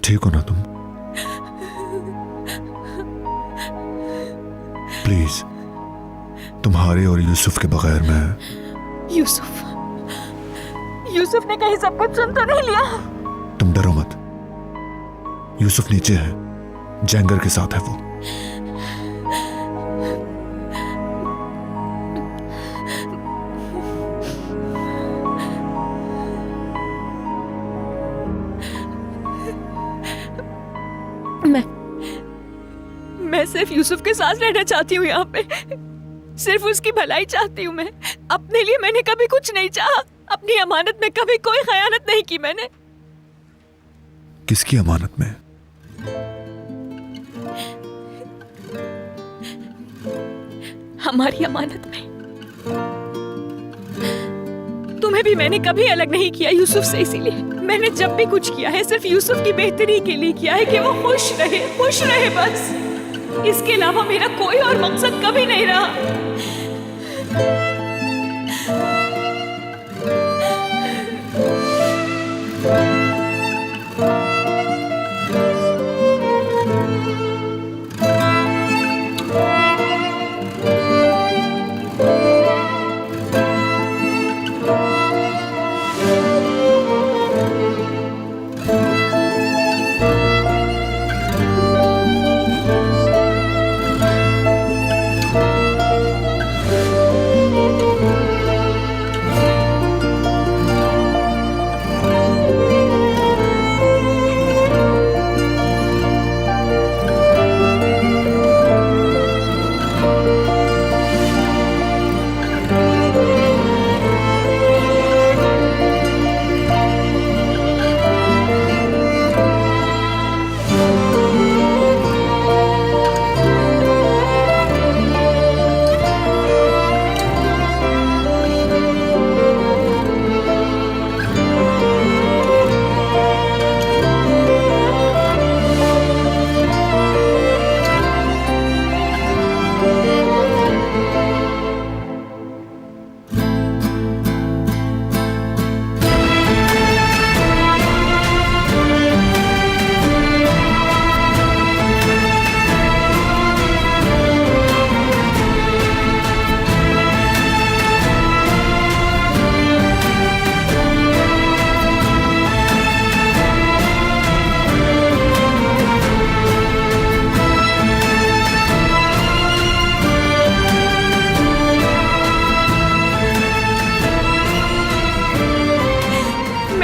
ठीक हो ना तुम? प्लीज, तुम्हारे और यूसुफ के बगैर मैं। यूसुफ ने कहीं सब कुछ सुन तो नहीं लिया? तुम डरो मत, यूसुफ नीचे है, जैंगर के साथ है वो। मैं सिर्फ यूसुफ के साथ रहना चाहती हूँ यहाँ पे, सिर्फ उसकी भलाई चाहती हूँ मैं। अपने लिए मैंने कभी कुछ नहीं चाहा, अपनी अमानत में कभी कोई खयानत नहीं की मैंने। किसकी अमानत में? हमारी अमानत में। तुम्हें भी मैंने कभी अलग नहीं किया यूसुफ से, इसीलिए मैंने जब भी कुछ किया है सिर्फ यूसुफ की बेहतरी के लिए किया है, कि वो खुश रहे बस। इसके अलावा मेरा कोई और मकसद कभी नहीं रहा।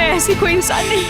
ऐसी कोई इंसान नहीं।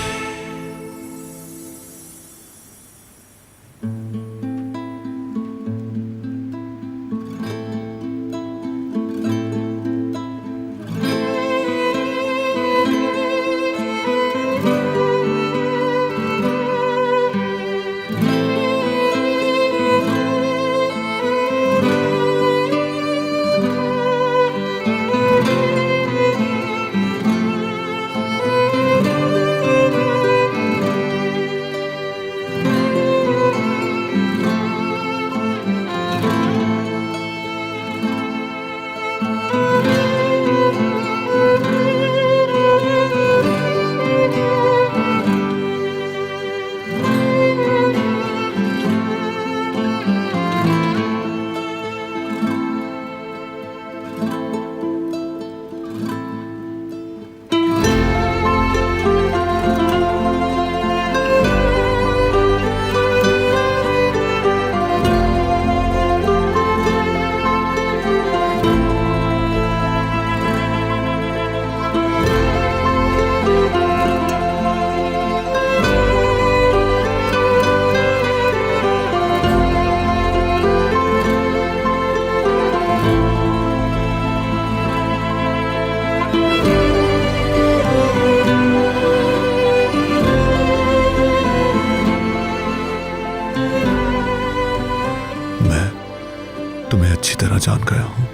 तुम्हें अच्छी तरह जान गया हूं।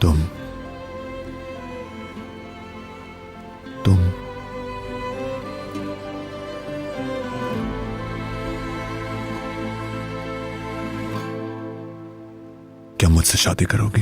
तुम क्या मुझसे शादी करोगी?